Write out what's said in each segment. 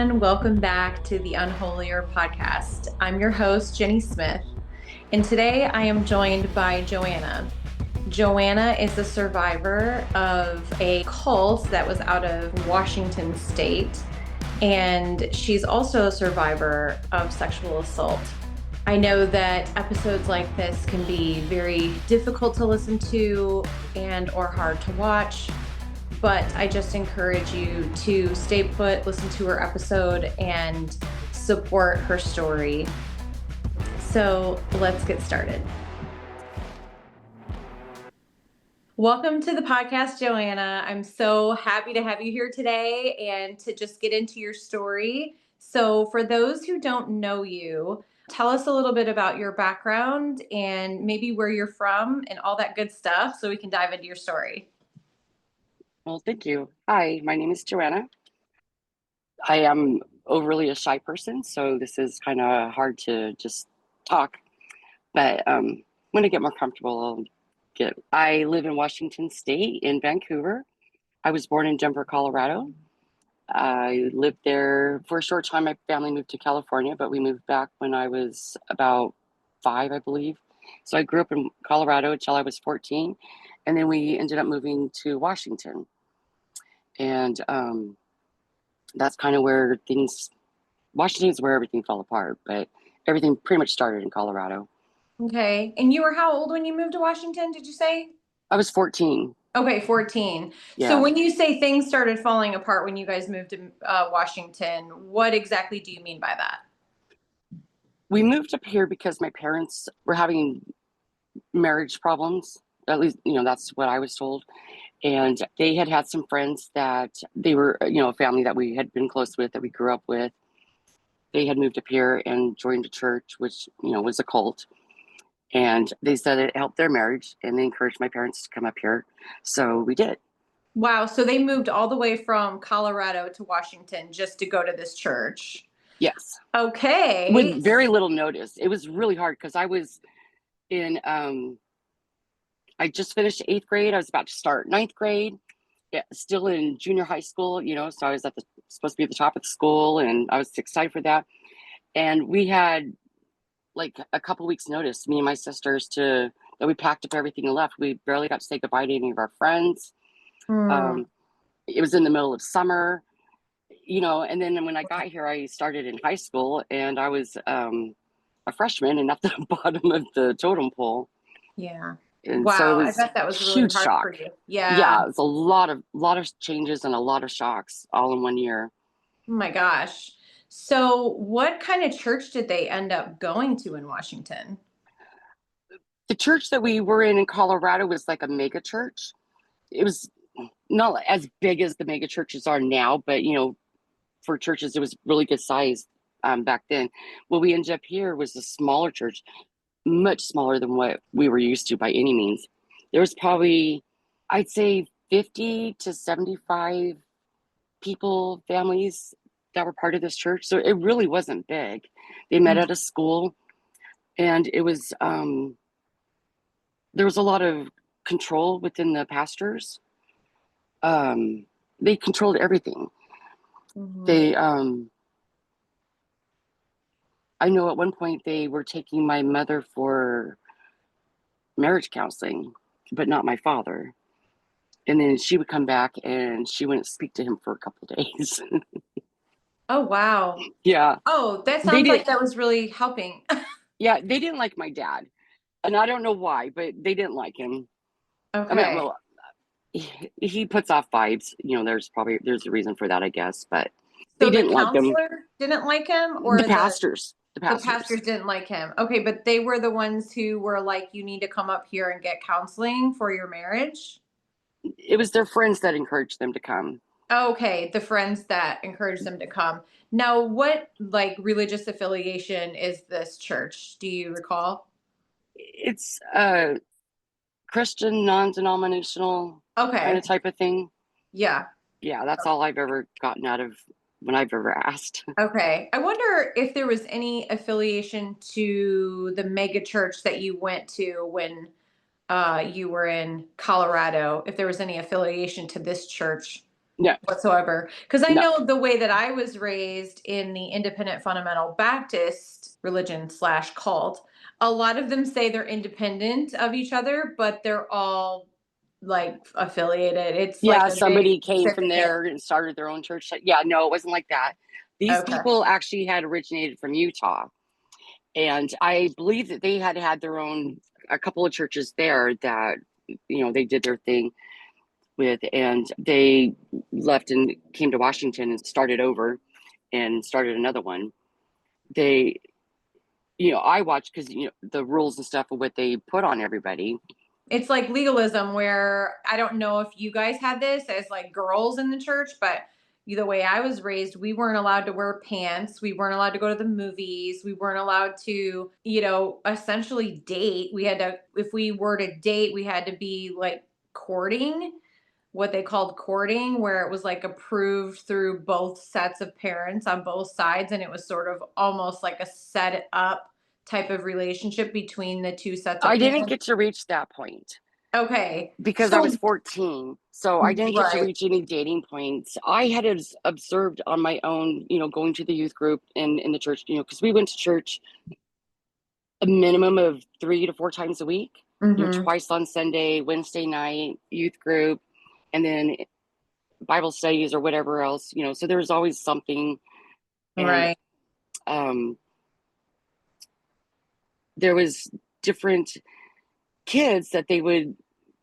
everyone. Welcome back to the UnHolier Podcast. I'm your host, Jenny Smith, and today I am joined by Joanna. Joanna is a survivor of a cult that was out of Washington State, and she's also a survivor of sexual assault. I know that episodes like this can be very difficult to listen to and or hard to watch, but I just encourage you to stay put, listen to her episode, and support her story. So let's get started. Welcome to the podcast, Joanna. I'm so happy to have you here today and to just get into your story. So for those who don't know you, tell us a little bit about your background and maybe where you're from and all that good stuff so we can dive into your story. Well, thank you. Hi, my name is Joanna. I am overly a shy person, so this is kind of hard to just talk. But when I get more comfortable, I live in Washington State in Vancouver. I was born in Denver, Colorado. I lived there for a short time. My family moved to California, but we moved back when I was about 5, I believe. So I grew up in Colorado until I was 14, and then we ended up moving to Washington. And that's kind of where Washington is where everything fell apart, but everything pretty much started in Colorado. Okay. And you were how old when you moved to Washington, did you say? I was 14. Okay, 14. Yeah. So when you say things started falling apart when you guys moved to Washington, what exactly do you mean by that? We moved up here because my parents were having marriage problems. At least, that's what I was told. And they had some friends that they were, a family that we had been close with, that we grew up with. They had moved up here and joined a church, which, was a cult. And they said it helped their marriage, and they encouraged my parents to come up here. So we did. Wow. So they moved all the way from Colorado to Washington just to go to this church. Yes. Okay. With very little notice. It was really hard because I was in, I just finished 8th grade. I was about to start 9th grade, still in junior high school, so I was supposed to be at the top of the school, and I was excited for that. And we had like a couple weeks notice, me and my sisters, that we packed up everything and left. We barely got to say goodbye to any of our friends. It was in the middle of summer, and then when I got here, I started in high school, and I was a freshman and at the bottom of the totem pole. Yeah. And wow, so it was I bet that was really huge hard shock. for you. Yeah. Yeah, it was a lot of changes and a lot of shocks all in one year. Oh my gosh. So what kind of church did they end up going to in Washington? The church that we were in Colorado was like a mega church. It was not as big as the mega churches are now, but for churches, it was really good size back then. What we ended up here was a smaller church, much smaller than what we were used to by any means. There was probably, I'd say, 50 to 75 people, families that were part of this church. So it really wasn't big. They met at a school, and it was, there was a lot of control within the pastors. They controlled everything. They, I know at one point they were taking my mother for marriage counseling, but not my father. And then she would come back and she wouldn't speak to him for a couple of days. Oh, wow. Yeah. Oh, that sounds like that was really helping. Yeah, they didn't like my dad. And I don't know why, but they didn't like him. Okay. I mean, well, he puts off vibes. There's a reason for that, I guess. But they didn't like him. The counselor didn't like him, or the pastors. The pastors didn't like him. Okay, but they were the ones who were like, you need to come up here and get counseling for your marriage? It was their friends that encouraged them to come. Okay, the friends that encouraged them to come. Now, what religious affiliation is this church? Do you recall? It's Christian, non-denominational kind of type of thing. Yeah. Yeah, that's all I've ever gotten out of when I've ever asked. Okay. I wonder if there was any affiliation to the mega church that you went to when you were in Colorado, if there was any affiliation to this church No, whatsoever. Because I no. know the way that I was raised in the independent fundamental Baptist religion slash cult, a lot of them say they're independent of each other, but they're all like affiliated. It's like Yeah, a big somebody came from syndicate. there and started their own church. Yeah, no, it wasn't like that. These Okay. people actually had originated from Utah. And I believe that they had had their own, a couple of churches there that, they did their thing with, and they left and came to Washington and started over and started another one. They, I watched because, the rules and stuff of what they put on everybody. It's like legalism where I don't know if you guys had this as like girls in the church, but the way I was raised, we weren't allowed to wear pants. We weren't allowed to go to the movies. We weren't allowed to, essentially date. We had to, if we were to date, we had to be like courting, what they called courting, where it was like approved through both sets of parents on both sides. And it was sort of almost like a set up type of relationship between the two sets of I didn't parents. get to reach that point Okay. because I was So 14. So I didn't get to right. reach any dating points. I had observed on my own, going to the youth group and in the church, because we went to church a minimum of 3 to 4 times a week, Mhm. twice on Sunday, Wednesday night, youth group, and then Bible studies or whatever else, so there was always something. And Right. um, there was different kids that they would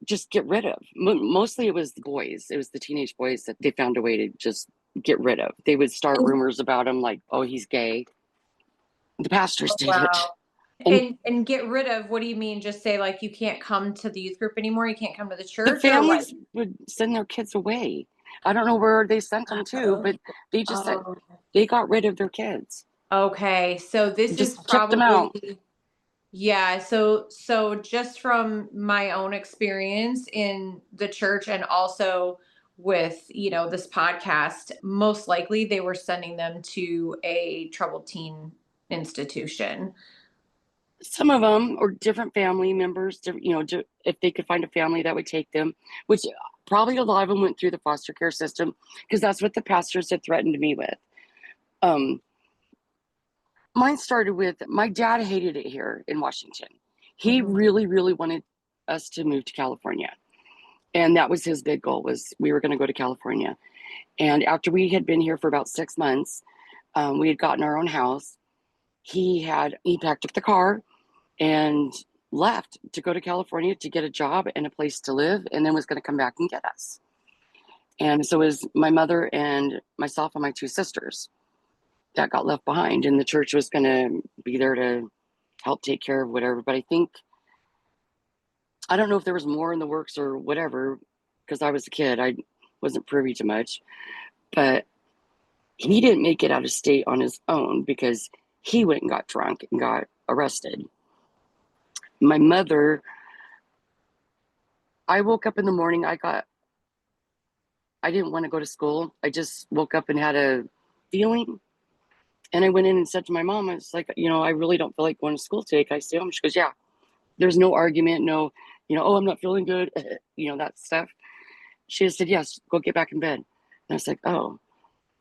just get rid of. Mostly it was the boys. It was the teenage boys that they found a way to just get rid of. They would start And rumors about him like, oh, he's gay. The pastors oh, did it. wow. And And get rid of, what do you mean? Just say like you can't come to the youth group anymore, you can't come to the the church, or like families would send their kids away. I don't know where they sent them to, oh, but they just said oh, they got rid of their kids, okay. So this is just kicked them out. probably yeah, so just from my own experience in the church and also with, this podcast, most likely they were sending them to a troubled teen institution. Some of them or different family members, if they could find a family that would take them, which probably a lot of them went through the foster care system because that's what the pastors had threatened me with. Um, Mine started with my dad hated it here in Washington. He Mhm. really, really wanted us to move to California. And that was his big goal was we were going to go to California. And after we had been here for about 6 months, we had gotten our own house. He packed up the car and left to go to California to get a job and a place to live, and then was going to come back and get us. And so it was my mother and myself and my two sisters that got left behind, and the church was going to be there to help take care of whatever. But I don't know if there was more in the works or whatever, because I was a kid. I wasn't privy to much, but he didn't make it out of state on his own because he went and got drunk and got arrested. My mother, I woke up in the morning. I didn't want to go to school. I just woke up and had a feeling. And I went in and said to my mom, I was like, I really don't feel like going to school today. Can I stay home? She goes, yeah. There's no argument, no, oh, I'm not feeling good, that stuff. She just said, yes, go get back in bed. And I was like, oh,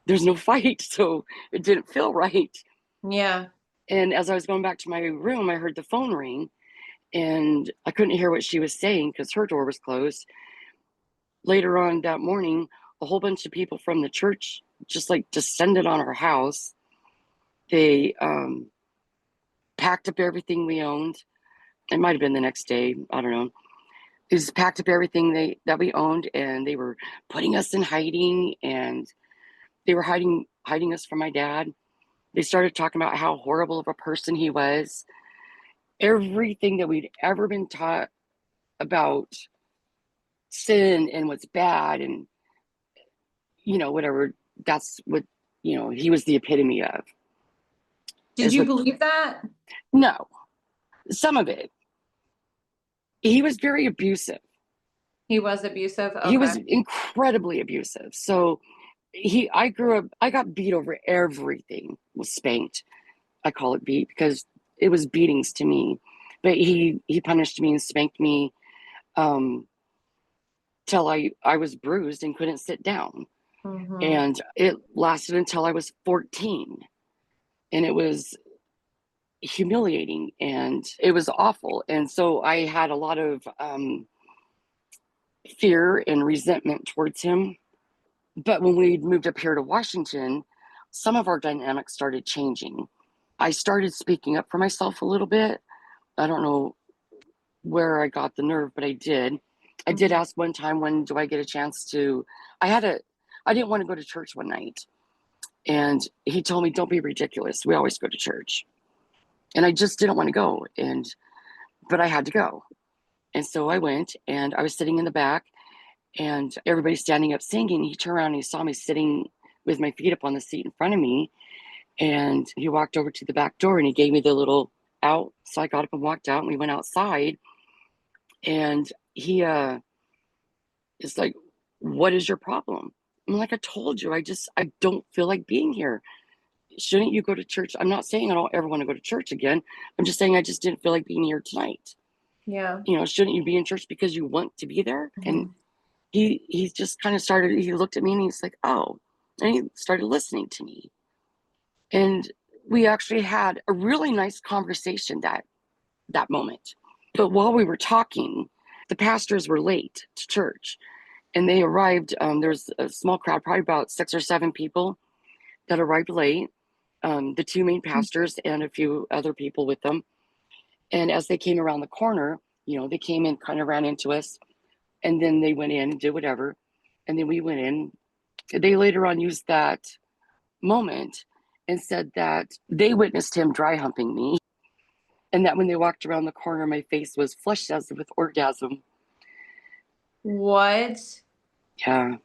there's no fight. So it didn't feel right. Yeah. And as I was going back to my room, I heard the phone ring and I couldn't hear what she was saying because her door was closed. Later on that morning, a whole bunch of people from the church just like descended on our house. They packed up everything we owned. It might have been the next day. I don't know. They just packed up everything that we owned, and they were putting us in hiding, and they were hiding us from my dad. They started talking about how horrible of a person he was. Everything that we'd ever been taught about sin and what's bad and whatever, that's what he was the epitome of. Did Is you what believe that? No, some of it. He was very abusive. He was abusive? He Okay. was incredibly abusive. So I grew up, I got beat over everything, was spanked. I call it beat because it was beatings to me. But he punished me and spanked me till I was bruised and couldn't sit down. Mm-hmm. And it lasted until I was 14. And it was humiliating and it was awful. And so I had a lot of fear and resentment towards him. But when we moved up here to Washington, some of our dynamics started changing. I started speaking up for myself a little bit. I don't know where I got the nerve, but I did. I did ask one time, when do I get a chance to? I didn't want to go to church one night. And he told me, don't be ridiculous. We always go to church. And I just didn't want to go. But I had to go. And so I went, and I was sitting in the back, and everybody's standing up singing. He turned around and he saw me sitting with my feet up on the seat in front of me. And he walked over to the back door and he gave me the little out. So I got up and walked out, and we went outside. And he is like, what is your problem? I'm like, I told you, I don't feel like being here. Shouldn't you go to church? I'm not saying I don't ever want to go to church again. I'm just saying I just didn't feel like being here tonight. Yeah. Shouldn't you be in church because you want to be there? Mm-hmm. And he just kind of started, he looked at me and he's like, oh, and he started listening to me. And we actually had a really nice conversation that moment. But while we were talking, the pastors were late to church, and they arrived. There was a small crowd, probably about 6 or 7 people that arrived late. The 2 main pastors and a few other people with them. And as they came around the corner, they came in, kind of ran into us, and then they went in and did whatever. And then we went in. They later on used that moment and said that they witnessed him dry humping me, and that when they walked around the corner, my face was flushed as with orgasm. What? Yeah.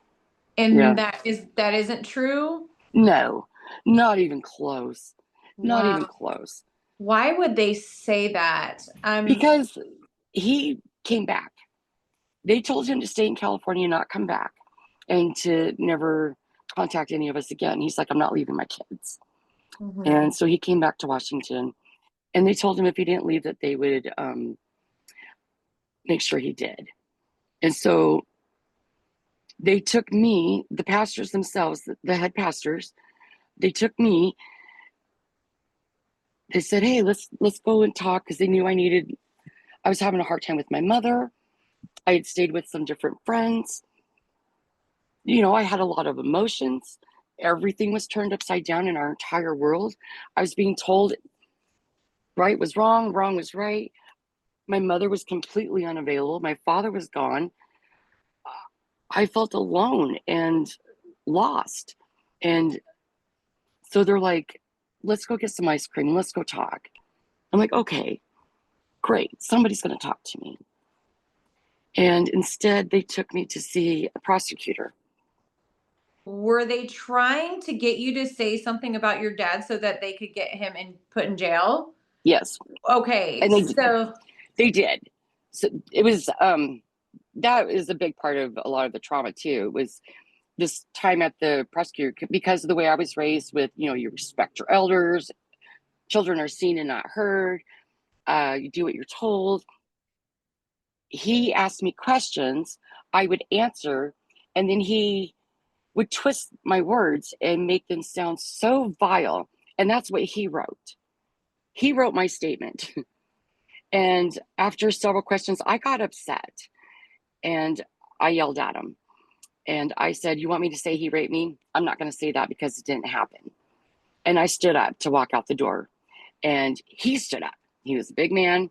And Yeah. that isn't true? No, not even close. Not even Wow. close. Why would they say that? Because he came back. They told him to stay in California and not come back, and to never contact any of us again. He's like, I'm not leaving my kids. Mhm. And so he came back to Washington, and they told him if he didn't leave that they would make sure he did. And so they took me, the pastors themselves, the head pastors, they took me. They said, hey, let's go and talk, because they knew I was having a hard time with my mother. I had stayed with some different friends. I had a lot of emotions. Everything was turned upside down in our entire world. I was being told right was wrong, wrong was right. My mother was completely unavailable. My father was gone. I felt alone and lost. And so they're like, let's go get some ice cream. Let's go talk. I'm like, okay, great. Somebody's going to talk to me. And instead, they took me to see a prosecutor. Were they trying to get you to say something about your dad so that they could get him put in jail? Yes. Okay, And so they did. So it was, that is a big part of a lot of the trauma too. It was this time at the prosecutor, because of the way I was raised with, you respect your elders, children are seen and not heard, you do what you're told. He asked me questions, I would answer, and then he would twist my words and make them sound so vile. And that's what he wrote. He wrote my statement. And after several questions, I got upset and I yelled at him. And I said, you want me to say he raped me? I'm not going to say that because it didn't happen. And I stood up to walk out the door. And he stood up. He was a big man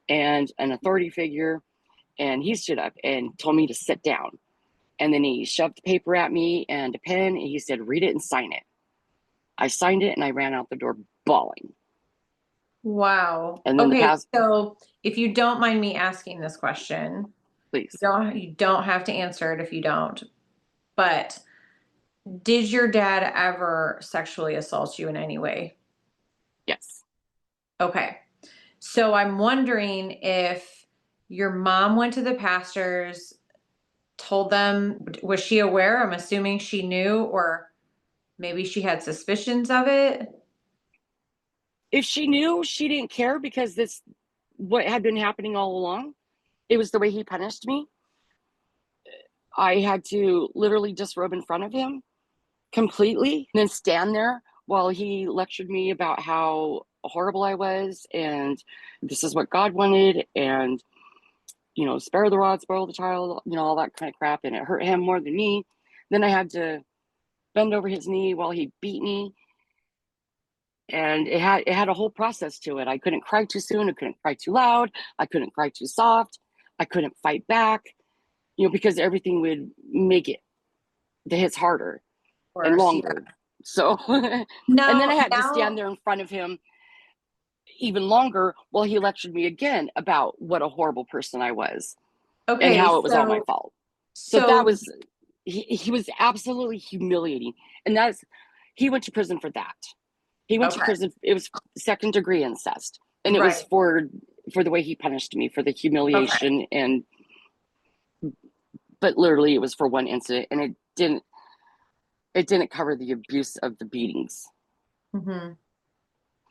and an authority figure. And he stood up and told me to sit down. And then he shoved the paper at me and a pen. And he said, read it and sign it. I signed it and I ran out the door bawling. wow. And then Okay, so if you don't mind me asking this question, please. you don't have to answer it if you don't. But did your dad ever sexually assault you in any way? Yes. Okay. So I'm wondering if your mom went to the pastors, told them, was she aware? I'm assuming she knew, or maybe she had suspicions of it. If she knew, she didn't care, because this, what had been happening all along. It was the way he punished me. I had to literally disrobe in front of him completely and then stand there while he lectured me about how horrible I was and this is what God wanted and, spare the rod, spoil the child, all that kind of crap. And it hurt him more than me. Then I had to bend over his knee while he beat me. And it had a whole process to it. I couldn't cry too soon. I couldn't cry too loud. I couldn't cry too soft. I couldn't fight back, because everything would make the hits harder and longer. Yeah. So, and then I had to stand there in front of him even longer while he lectured me again about what a horrible person I was and how it was all my fault. So that was, he was absolutely humiliating. And he went to prison for that. He went to prison. It was second degree incest. And it was for the way he punished me, for the humiliation but literally it was for one incident and it didn't cover the abuse of the beatings. Mm-hmm.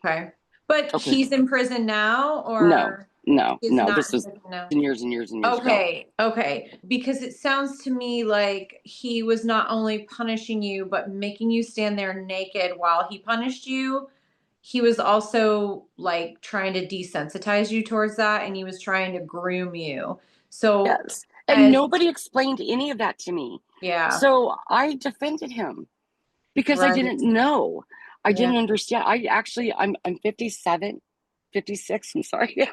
Okay. But he's in prison now or? No. This was years and years and years ago. Okay. Because it sounds to me like he was not only punishing you, but making you stand there naked while he punished you. He was also like trying to desensitize you towards that and he was trying to groom you. So yes. And nobody explained any of that to me. Yeah. So I defended him because I didn't know. I didn't understand. I'm 57, 56. I'm sorry.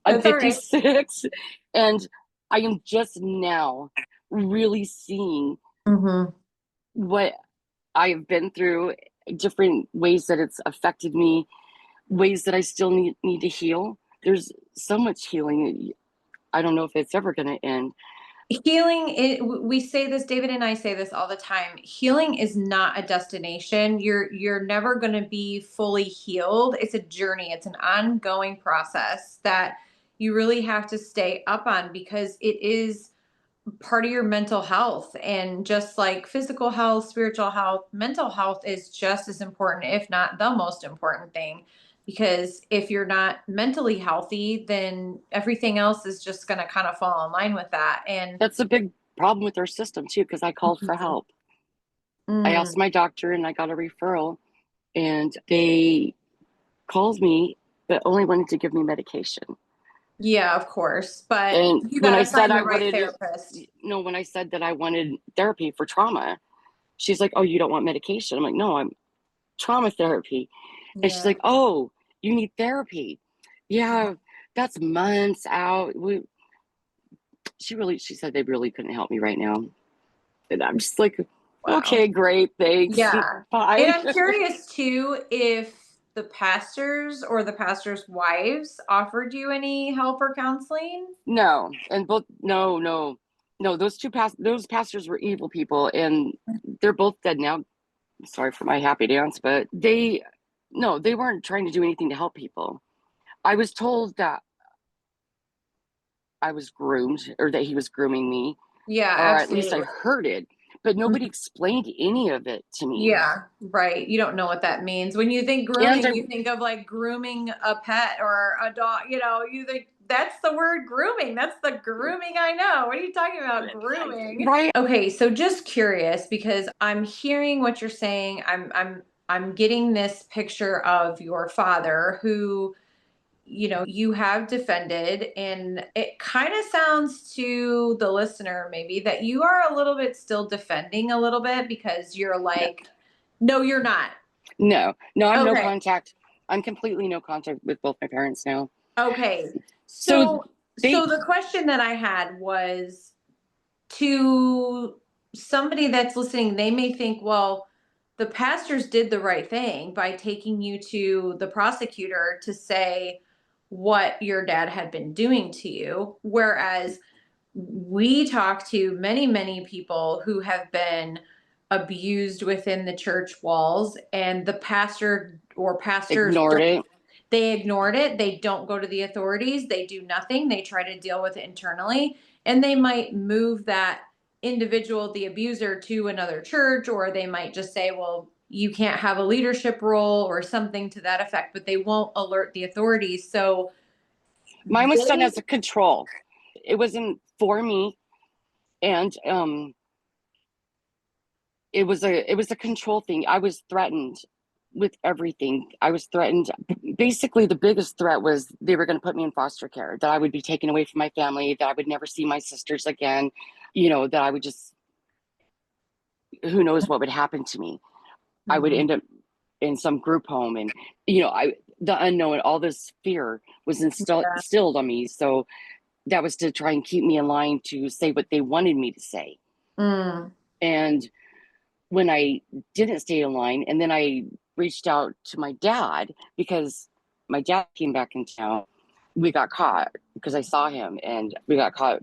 I'm 56. And I am just now really seeing what I have been through, different ways that it's affected me, ways that I still need to heal. There's so much healing. I don't know if it's ever going to end. Healing, we say this, David and I say this all the time. Healing is not a destination. You're never going to be fully healed. It's a journey. It's an ongoing process that you really have to stay up on because it is part of your mental health. And just like physical health, spiritual health, mental health is just as important, if not the most important thing. Because if you're not mentally healthy, then everything else is just going to kind of fall in line with that. And that's a big problem with our system too, because I called for help. I asked my doctor and I got a referral and they called me, but only wanted to give me medication. Yeah, of course. But you gotta find the right therapist. No, when I said that I wanted therapy for trauma, she's like, oh, you don't want medication? I'm like, no, I'm trauma therapy. And she's like, oh, you need therapy. Yeah, that's months out. She said they really couldn't help me right now. And I'm just like, okay, great, thanks. Yeah. Bye. And I'm curious too, if the pastors or the pastors' wives offered you any help or counseling? No. And no. Those pastors were evil people and they're both dead now. Sorry for my happy dance, but they weren't trying to do anything to help people. I was told that I was groomed or that he was grooming me. Yeah, or absolutely. At least I heard it, but nobody explained any of it to me. Yeah, right. You don't know what that means. When you think grooming, you think of like grooming a pet or a dog, you think that's the word grooming. That's the grooming I know. What are you talking about? Grooming. Right. Okay, so just curious because I'm hearing what you're saying. I'm getting this picture of your father who you have defended, and it kind of sounds to the listener maybe that you are a little bit still defending a little bit because you're like, no, you're not. No, I'm no contact. I'm completely no contact with both my parents now. Okay. So the question that I had was to somebody that's listening, they may think, well, the pastors did the right thing by taking you to the prosecutor to say what your dad had been doing to you. Whereas we talk to many, many people who have been abused within the church walls and the pastor or pastors ignored it. They ignored it. They don't go to the authorities. They do nothing. They try to deal with it internally. And they might move that individual, the abuser, to another church, or they might just say, well, you can't have a leadership role or something to that effect, but they won't alert the authorities. So mine was done as a control. It wasn't for me. And it was a control thing. I was threatened with everything. I was threatened. Basically, the biggest threat was they were going to put me in foster care, that I would be taken away from my family, that I would never see my sisters again, that I would just, who knows what would happen to me. I would Mm-hmm. end up in some group home, and the unknown, all this fear was Yeah. instilled on me. So that was to try and keep me in line to say what they wanted me to say. Mm. And when I didn't stay in line, and then I reached out to my dad because my dad came back in town. We got caught because I saw him, and we got caught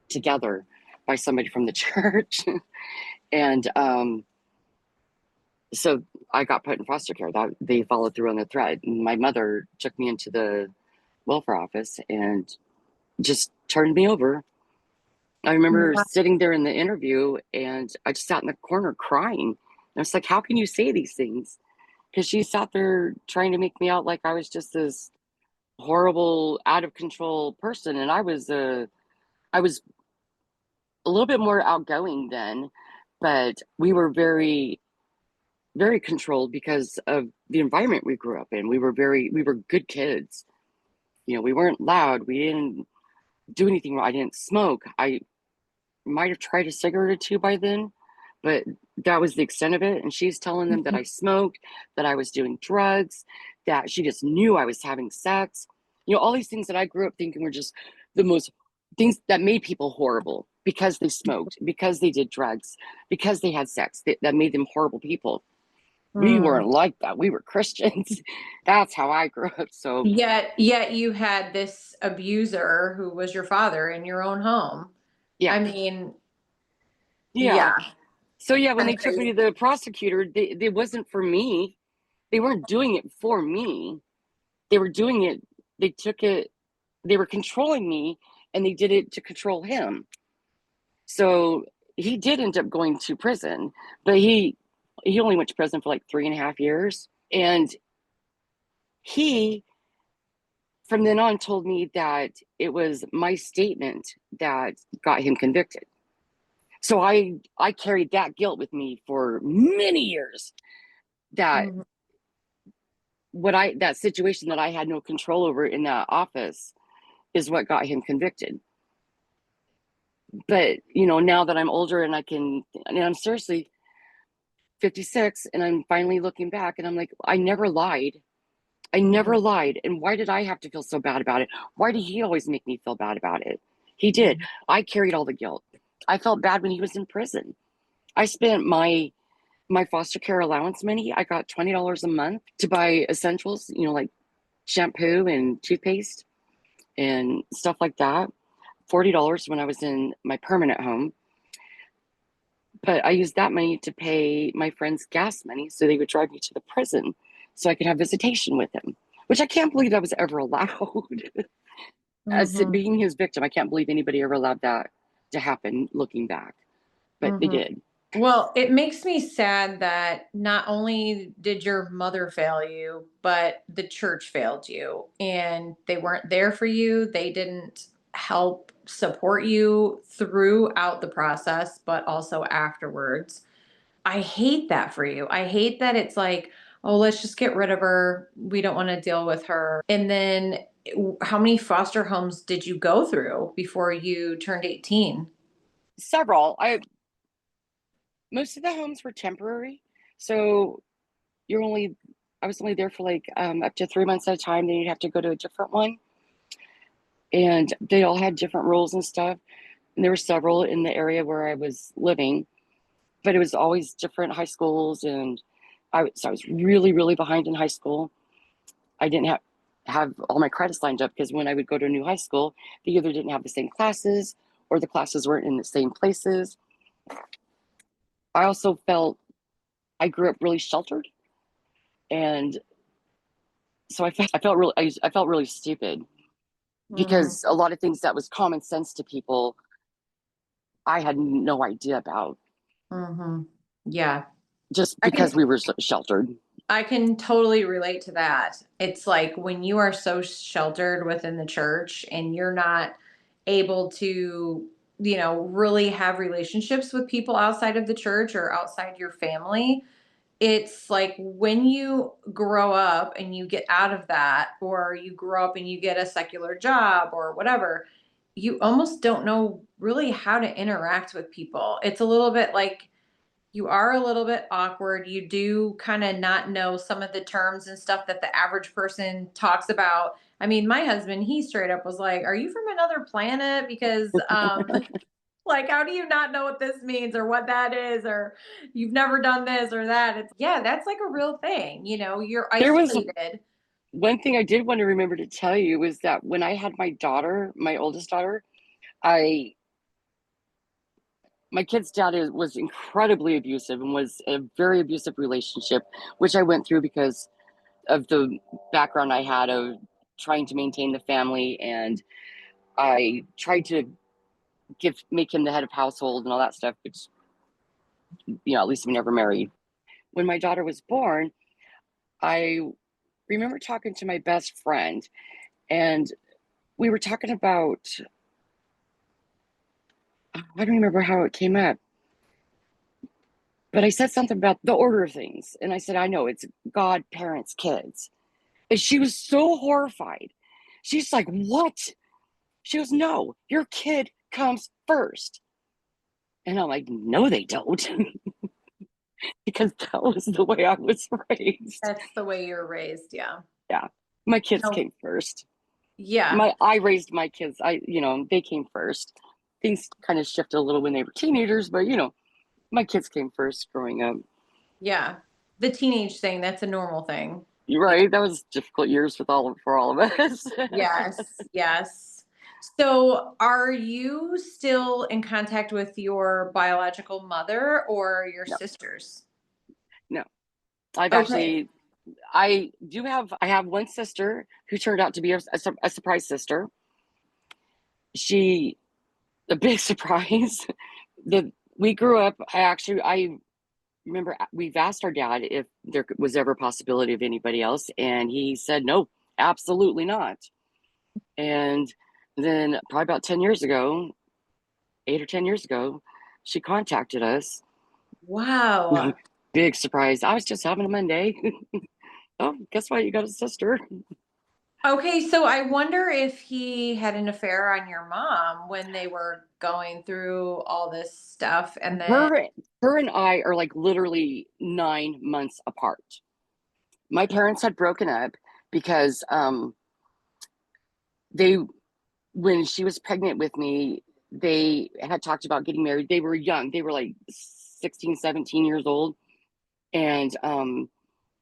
together by somebody from the church. And so I got put in foster care. That they followed through on the threat. And my mother took me into the welfare office and just turned me over. I remember sitting there in the interview, and I just sat in the corner crying. And I was like, how can you say these things? Because she sat there trying to make me out like I was just this horrible, out of control person. And I was a little bit more outgoing then, but we were very, very controlled because of the environment we grew up in. We were good kids. We weren't loud. We didn't do anything wrong. I didn't smoke. I might have tried a cigarette or two by then, but that was the extent of it. And she's telling them that I smoked, that I was doing drugs, that she just knew I was having sex. All these things that I grew up thinking were just the most things that made people horrible, because they smoked, because they did drugs, because they had sex, that made them horrible people. We Mm. weren't like that. We were Christians. That's how I grew up. So, Yet you had this abuser who was your father in your own home. yeah. I mean, Yeah. yeah, So, yeah, when that's they took crazy. me to the prosecutor, it wasn't for me. They weren't doing it for me. They were doing it, they took it, they were controlling me, and they did it to control him. So he did end up going to prison, but he only went to prison for like 3.5 years. And he, from then on, told me that it was my statement that got him convicted. So I carried that guilt with me for many years, that Mhm. that situation that I had no control over in that office is what got him convicted. But now that I'm older, and I'm seriously 56, and I'm finally looking back, and I'm like, I never lied. I Mhm. never lied. And why did I have to feel so bad about it? Why did he always make me feel bad about it? He did. Mhm. I carried all the guilt. I felt bad when he was in prison. I spent my foster care allowance money. I got $20 a month to buy essentials, like shampoo and toothpaste and stuff like that. $40 when I was in my permanent home. But I used that money to pay my friend's gas money so they would drive me to the prison so I could have visitation with him, which I can't believe that was ever allowed. As Mhm. being his victim, I can't believe anybody ever allowed that to happen looking back, but they Mhm. did. Well, it makes me sad that not only did your mother fail you, but the church failed you and they weren't there for you. They didn't help support you throughout the process, but also afterwards. I hate that for you. I hate that it's like, oh, let's just get rid of her. We don't want to deal with her. And then how many foster homes did you go through before you turned 18? Several. I Most of the homes were temporary, so you're only I was only there for like up to 3 months at a time. Then you'd have to go to a different one, and they all had different rules and stuff. And there were several in the area where I was living, but it was always different high schools. And so I was really, really behind in high school. I didn't have all my credits lined up, because when I would go to a new high school, they either didn't have the same classes, or the classes weren't in the same places. I also felt I grew up really sheltered, and so I felt really stupid, Mhm. because a lot of things that was common sense to people, I had no idea about, Mhm. Yeah. just I because can we were so sheltered. I can totally relate to that. It's like when you are so sheltered within the church and you're not able to really have relationships with people outside of the church or outside your family, it's like when you grow up and you get out of that, or you grow up and you get a secular job or whatever, you almost don't know really how to interact with people. It's a little bit like you are a little bit awkward. You do kind of not know some of the terms and stuff that the average person talks about. I mean, my husband, he straight up was like, "Are you from another planet?" Because like, how do you not know what this means or what that is, or you've never done this or that? It's, yeah, that's like a real thing. You're There was isolated. one thing I did want to remember to tell you was that when I had my daughter, my oldest daughter, I my kid's dad was incredibly abusive and was a very abusive relationship, which I went through because of the background I had of trying to maintain the family, and I tried to make him the head of household and all that stuff, which at least we never married. When my daughter was born, I remember talking to my best friend, and we were talking about, I don't remember how it came up, but I said something about the order of things. And I said, I know it's God, parents, kids. And she was so horrified. She's like, what? She goes, no, your kid comes first. And I'm like, no, they don't. Because that was the way I was raised. That's the way you're raised. Yeah. Yeah. My kids No. came first. Yeah. I raised my kids. They came first. Things kind of shifted a little when they were teenagers, but my kids came first growing up. Yeah. The teenage thing, that's a normal thing. You're right. That was difficult years for all of us. Yes. Yes. So are you still in contact with your biological mother or your No, sisters? no. I've Okay. actually, I have one sister who turned out to be a surprise sister. She, a big surprise. that we grew up. I remember we've asked our dad if there was ever a possibility of anybody else, and he said no, absolutely not. And then probably about 10 years ago, 8 or 10 years ago, she contacted us. No, Wow. big surprise. I was just having a Monday. Oh, guess what? You got a sister. Okay, so I wonder if he had an affair on your mom when they were going through all this stuff, and then Her and I are like literally 9 months apart. My parents had broken up because they when she was pregnant with me, they had talked about getting married. They were young. They were like 16, 17 years old. And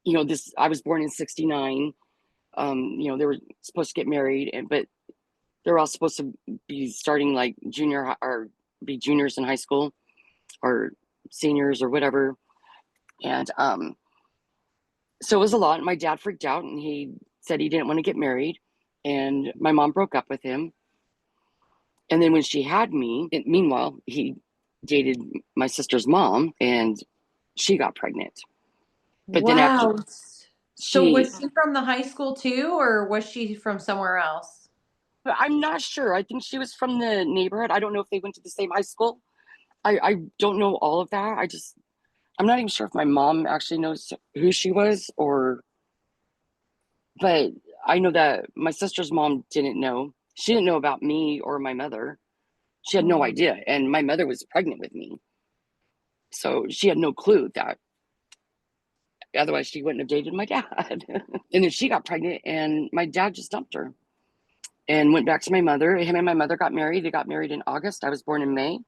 this I was born in 69. They were supposed to get married, but they're all supposed to be starting like or be juniors in high school or seniors or whatever. And so it was a lot. My dad freaked out and he said he didn't want to get married. And my mom broke up with him. And then when she had me, meanwhile, he dated my sister's mom and she got pregnant. But then after wow. So she, was she from the high school too, or was she from somewhere else? I'm not sure. I think she was from the neighborhood. I don't know if they went to the same high school. I don't know all of that. I'm not even sure if my mom actually knows who she was but I know that my sister's mom didn't know. She didn't know about me or my mother. She had no Mm. idea. And my mother was pregnant with me. So she had no clue that otherwise she wouldn't have dated my dad. And then she got pregnant and my dad just dumped her and went back to my mother. Him and my mother got married. They got married in August. I was born in May.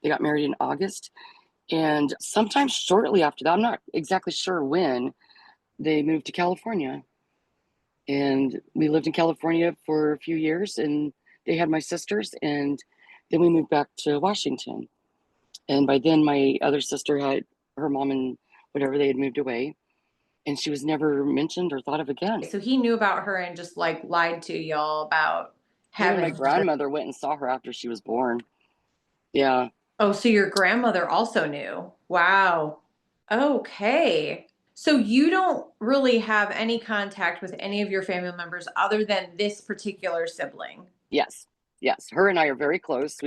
They got married in August. And sometime shortly after that, I'm not exactly sure when, they moved to California. And we lived in California for a few years and they had my sisters. And then we moved back to Washington. And by then, my other sister had her mom and whatever, they had moved away. And she was never mentioned or thought of again. So he knew about her and just like lied to y'all about Even my having her. grandmother went and saw her after she was born. Yeah. Oh, so your grandmother also knew. Wow. Okay. So you don't really have any contact with any of your family members other than this particular sibling. Yes. Yes. Her and I are very close.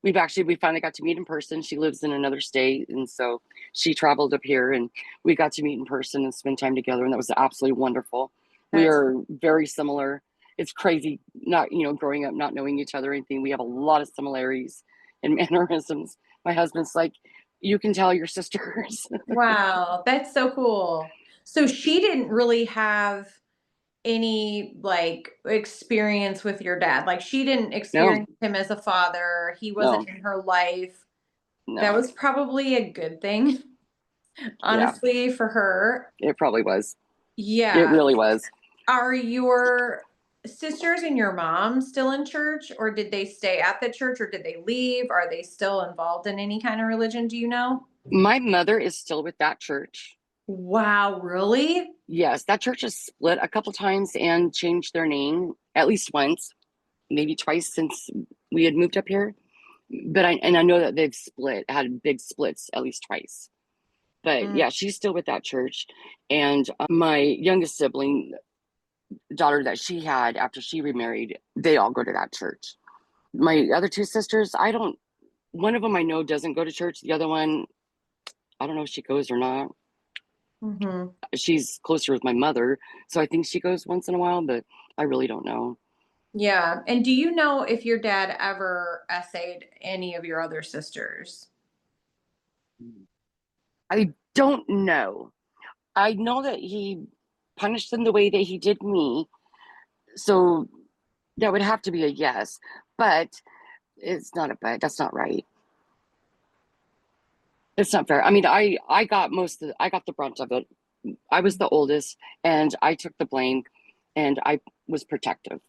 we finally got to meet in person. She lives in another state, and so she traveled up here, and we got to meet in person and spend time together, and that was absolutely wonderful. We That's are very similar. It's crazy, not growing up not knowing each other or anything. We have a lot of similarities and mannerisms. My husband's like, you can tell your sisters. wow, that's so cool. So she didn't really have any like experience with your dad. Like she didn't No, experience him as a father. He no, wasn't in her life. That no. was probably a good thing, Yeah, honestly, for her. it probably was. It Yeah. really was. Are your sisters and your mom still in church, or did they stay at the church, or did they leave? Are they still involved in any kind of religion? Do you know? My mother is still with that church. Wow, really? Yes, that church has split a couple times and changed their name at least once, maybe twice since we had moved up here. But I know that they've had big splits at least twice. But Mm. yeah, she's still with that church. And my youngest sibling, daughter that she had after she remarried, they all go to that church. My other two sisters, one of them I know doesn't go to church. The other one, I don't know if she goes or not. Mm-hmm. She's closer with my mother, so I think she goes once in a while, but I really don't know. Yeah. And do you know if your dad ever essayed any of your other sisters? I don't know. I know that he punished them the way that he did me, so that would have to be a yes. But it's not a but. That's not right. It's not fair. I mean, I got I got the brunt of it. I was the oldest, and I took the blame, and I was protective.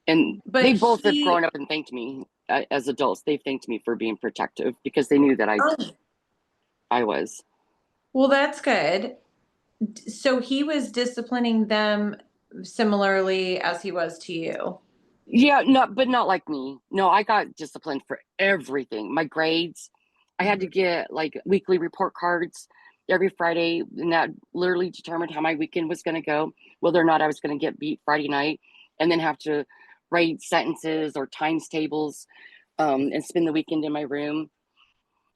And they But both have grown he, up and thanked me as adults. They've thanked me for being protective because they knew that oh, I was. well, that's good. So he was disciplining them similarly as he was to you. Yeah, but not like me. No, I got disciplined for everything. My grades, I had to Mhm. get like weekly report cards every Friday, and that literally determined how my weekend was going to go, whether or not I was going to get beat Friday night, and then have to write sentences or times tables, and spend the weekend in my room.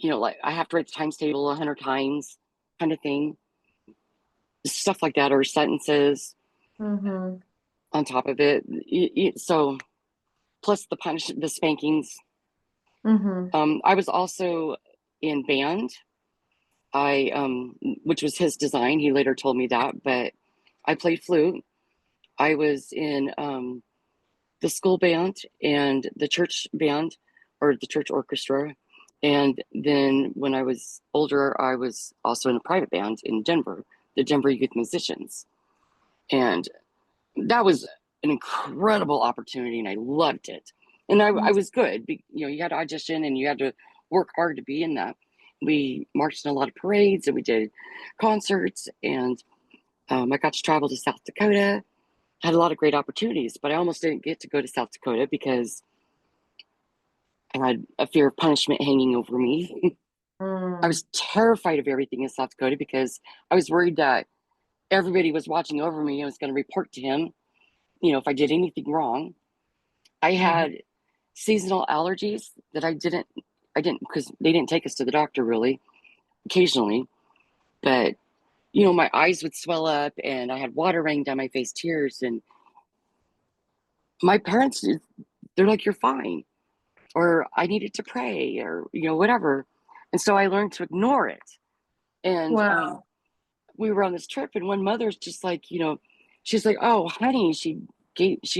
Like I have to write the times table 100 times, kind of thing, stuff like that, or sentences Mhm. on top of it. So plus the spankings. Mhm. I was also in band. Which was his design. He later told me that, but I played flute. I was in the school band and the church band, or the church orchestra. And then when I was older, I was also in a private band in Denver, the Denver Youth Musicians. And that was an incredible opportunity, and I loved it. And I was good. You had to audition and you had to work hard to be in that. We marched in a lot of parades and we did concerts, and I got to travel to South Dakota. Had a lot of great opportunities, but I almost didn't get to go to South Dakota because I had a fear of punishment hanging over me. I Mm. was terrified of everything in South Dakota because I was worried that everybody was watching over me and was going to report to him, if I did anything wrong. I Mhm. had seasonal allergies that I didn't because they didn't take us to the doctor really, occasionally, but my eyes would swell up and I had water running down my face, tears, and my parents, they're like, you're fine, or I needed to pray, or whatever. And so I learned to ignore it. And Wow. we were on this trip, and one mother's just like, she's like, oh honey, she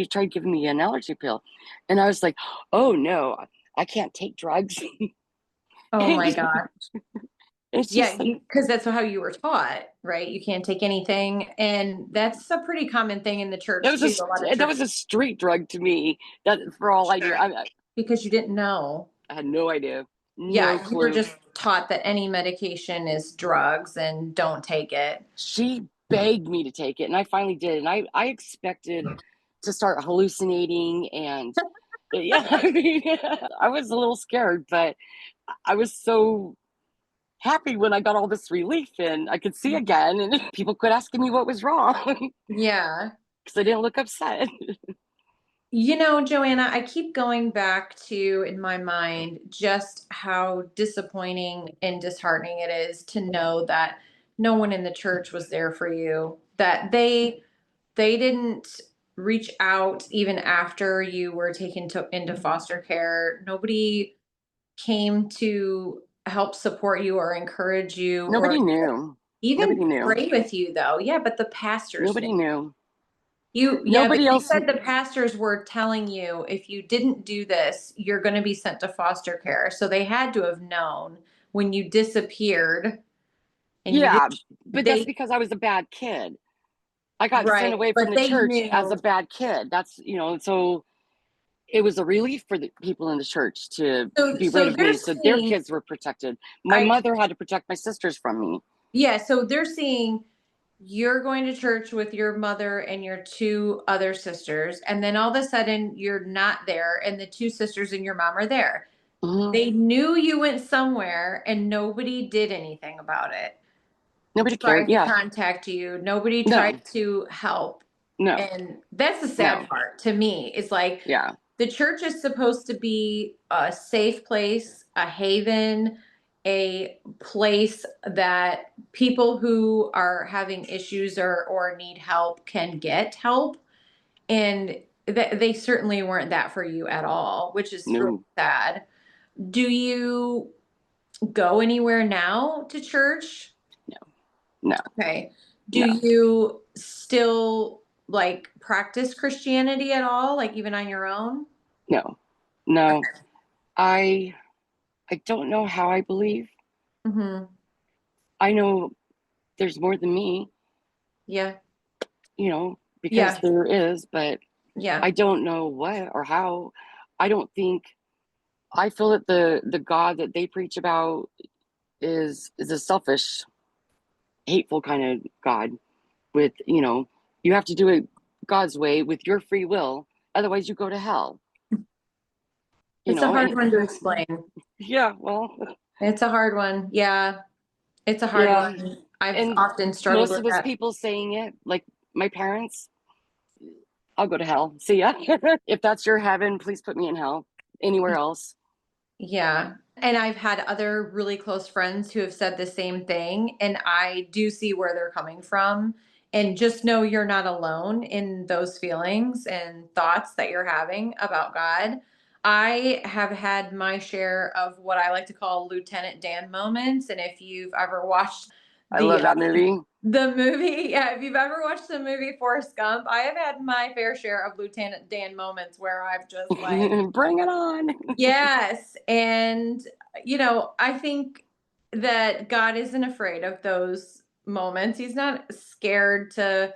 tried giving me an allergy pill, and I was like, oh no, I can't take drugs. Oh my And God. she's Yeah, like, because that's how you were taught, right? You can't take anything, and that's a pretty common thing in the that church was too. A lot of that was churches a street drug to me. That for all I knew, because you didn't know. I had no idea, no Yeah, you were clue. just taught that any medication is drugs and don't take it. She begged me to take it, and I finally did. And I expected to start hallucinating, and yeah, I mean, I was a little scared, but I was so happy when I got all this relief and I could see again, and people quit asking me what was wrong Yeah. because I didn't look upset. Joanna, I keep going back to, in my mind, just how disappointing and disheartening it is to know that no one in the church was there for you, that they didn't reach out even after you were taken into foster care. Nobody came to help support you or encourage you or Nobody knew. even Nobody knew. pray with you, though. Yeah, but the pastors did. Nobody knew. Yeah, but Nobody you else. said the pastors were telling you if you didn't do this, you're going to be sent to foster care. So they had to have known when you disappeared and you Yeah, didn't, but that's they, because I was a bad kid. I got sent right. away from But the they church as knew. a bad kid. That's, so it was a relief for the people in the church to be rid So of they're me so their seeing, kids were protected. My I, mother had to protect my sisters from me. yeah, so they're seeing you're going to church with your mother and your two other sisters. And then all of a sudden you're not there and the two sisters and your mom are there. Mhm. They knew you went somewhere and nobody did anything about it. Nobody cared. Tried to Yeah. contact you. Nobody No, tried to help. no, And that's the no. sad part to me. Is like Yeah. the church is supposed to be a safe place, a haven, a place that people who are having issues or need help can get help. And they certainly weren't that for you at all, which is really No, sad. Do you go anywhere now to church? no, no, Okay. Do no, you still like practice Christianity at all, like even on your own? no, no. I I don't know how I believe. Mm-hmm. I know there's more than me, Yeah. because Yeah. there is, but Yeah. I don't know what or how. I don't think I feel that the God that they preach about is a selfish, hateful kind of God with, you have to do it God's way with your free will, otherwise you go to hell. It's a hard And one to explain. yeah, well, It's a hard one. Yeah. It's a hard yeah. one. I've And often struggled most with of those that. people saying it, like my parents, I'll go to hell. See ya. If that's your heaven, please put me in hell. Anywhere else. Yeah. And I've had other really close friends who have said the same thing. And I do see where they're coming from. And just know you're not alone in those feelings and thoughts that you're having about God. I have had my share of what I like to call Lieutenant Dan moments. And if you've ever watched I the love that movie. the movie, yeah, if you've ever watched the movie Forrest Gump, I have had my fair share of Lieutenant Dan moments where I've just like, Bring it on. yes. And, I think that God isn't afraid of those moments. He's not scared to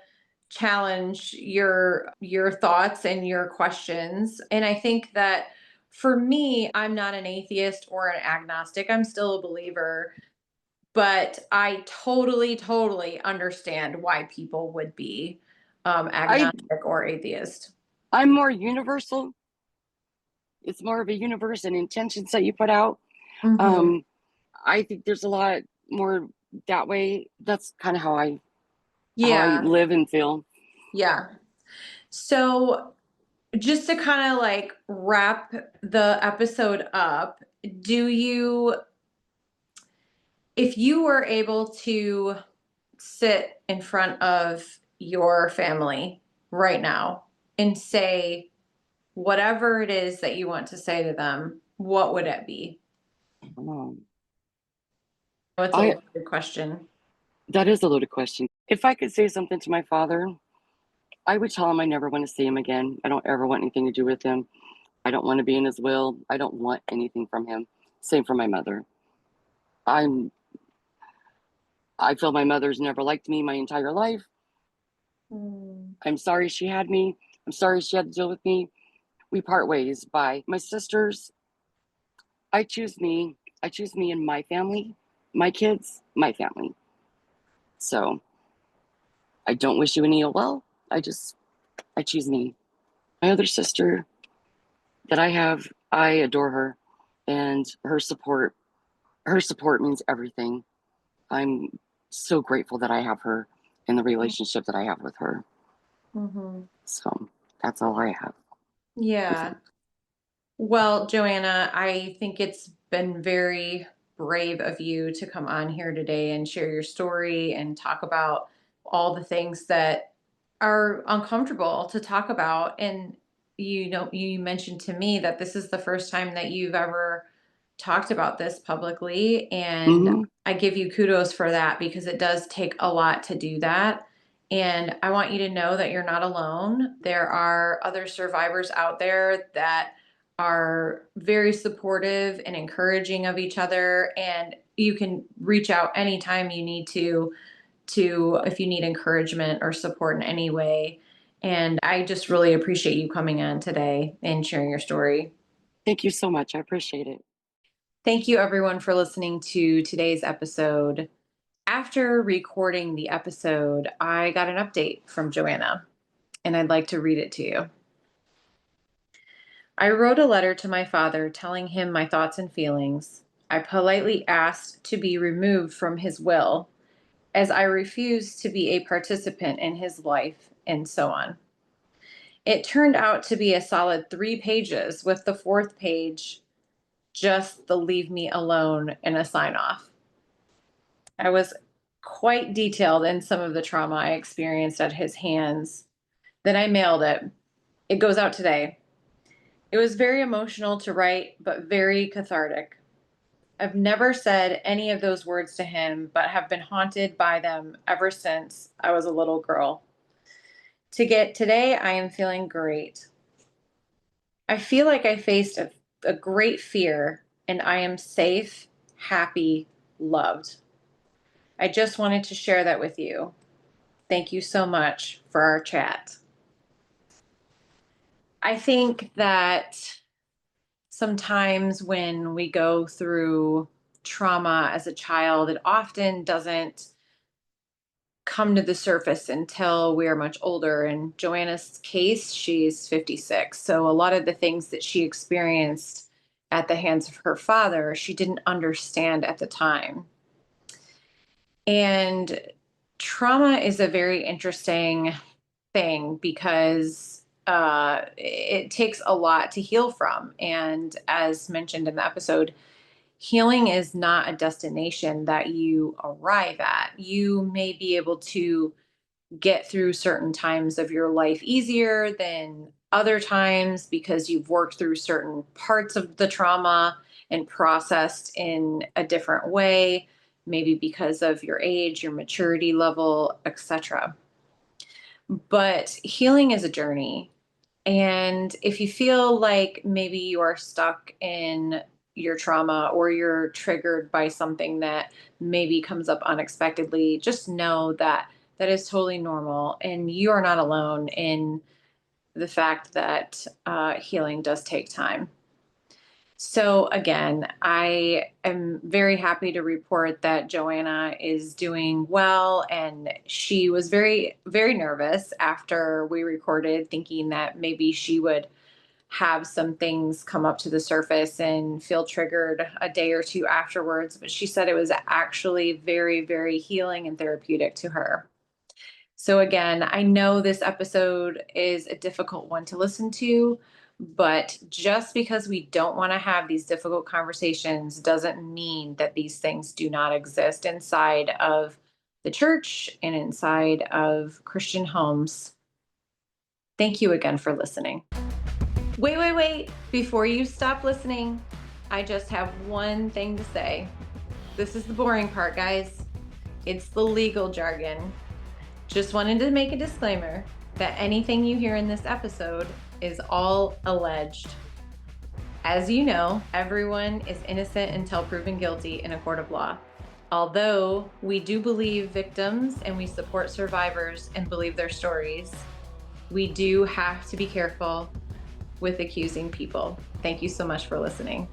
challenge your thoughts and your questions. And I think that for me, I'm not an atheist or an agnostic. I'm still a believer, but I totally, totally understand why people would be I agnostic or atheist. I'm more universal. It's more of a universe and intentions that you put out. Hmm. Um, I think there's a lot more that way. That's kind of how I Yeah. live and feel. Yeah. So, just to kind of like wrap the episode up, do you, if you were able to sit in front of your family right now and say whatever it is that you want to say to them, what would it be? Um, Oh, it's a I loaded question. That is a loaded question. If I could say something to my father, I would tell him I never want to see him again. I don't ever want anything to do with him. I don't want to be in his will. I don't want anything from him. Same for my mother. I'm I feel my mother's never liked me my entire life. Mm. I'm sorry she had me. I'm sorry she had to deal with me. We part ways. By my sisters, I choose me. I choose me and my family, my kids, my family. So I don't wish you any ill well. I choose me. My other sister that I have, I adore her, and her support means everything. I'm so grateful that I have her and the relationship that I have with her. Mm-hmm. So that's all I have. Yeah. Well, Joanna, I think it's been very brave of you to come on here today and share your story and talk about all the things that are uncomfortable to talk about. And you mentioned to me that this is the first time that you've ever talked about this publicly. And Hmm. I give you kudos for that because it does take a lot to do that. And I want you to know that you're not alone. There are other survivors out there that are very supportive and encouraging of each other. And you can reach out anytime you need to if you need encouragement or support in any way. And I just really appreciate you coming on today and sharing your story. Thank you so much. I appreciate it. Thank you, everyone, for listening to today's episode. After recording the episode, I got an update from Joanna, and I'd like to read it to you. I wrote a letter to my father telling him my thoughts and feelings. I politely asked to be removed from his will, as I refused to be a participant in his life, and so on. It turned out to be a solid 3 pages, with the fourth page just the leave me alone and a sign off. I was quite detailed in some of the trauma I experienced at his hands. Then I mailed it. It goes out today. It was very emotional to write, but very cathartic. I've never said any of those words to him, but have been haunted by them ever since I was a little girl. Today, I am feeling great. I feel like I faced a great fear, and I am safe, happy, loved. I just wanted to share that with you. Thank you so much for our chat. I think that sometimes when we go through trauma as a child, it often doesn't come to the surface until we are much older. In Joanna's case, she's 56. So a lot of the things that she experienced at the hands of her father, she didn't understand at the time. And trauma is a very interesting thing because it takes a lot to heal from. And as mentioned in the episode, healing is not a destination that you arrive at. You may be able to get through certain times of your life easier than other times because you've worked through certain parts of the trauma and processed in a different way, maybe because of your age, your maturity level, etc. But healing is a journey. And if you feel like maybe you are stuck in your trauma or you're triggered by something that maybe comes up unexpectedly, just know that that is totally normal. And you are not alone in the fact that healing does take time. So, again, I am very happy to report that Joanna is doing well. And she was very, very nervous after we recorded, thinking that maybe she would have some things come up to the surface and feel triggered a day or two afterwards. But she said it was actually very, very healing and therapeutic to her. So, again, I know this episode is a difficult one to listen to, but just because we don't want to have these difficult conversations doesn't mean that these things do not exist inside of the church and inside of Christian homes. Thank you again for listening. Wait. Before you stop listening, I just have one thing to say. This is the boring part, guys. It's the legal jargon. Just wanted to make a disclaimer that anything you hear in this episode is all alleged. As you know, everyone is innocent until proven guilty in a court of law. Although we do believe victims and we support survivors and believe their stories, we do have to be careful with accusing people. Thank you so much for listening.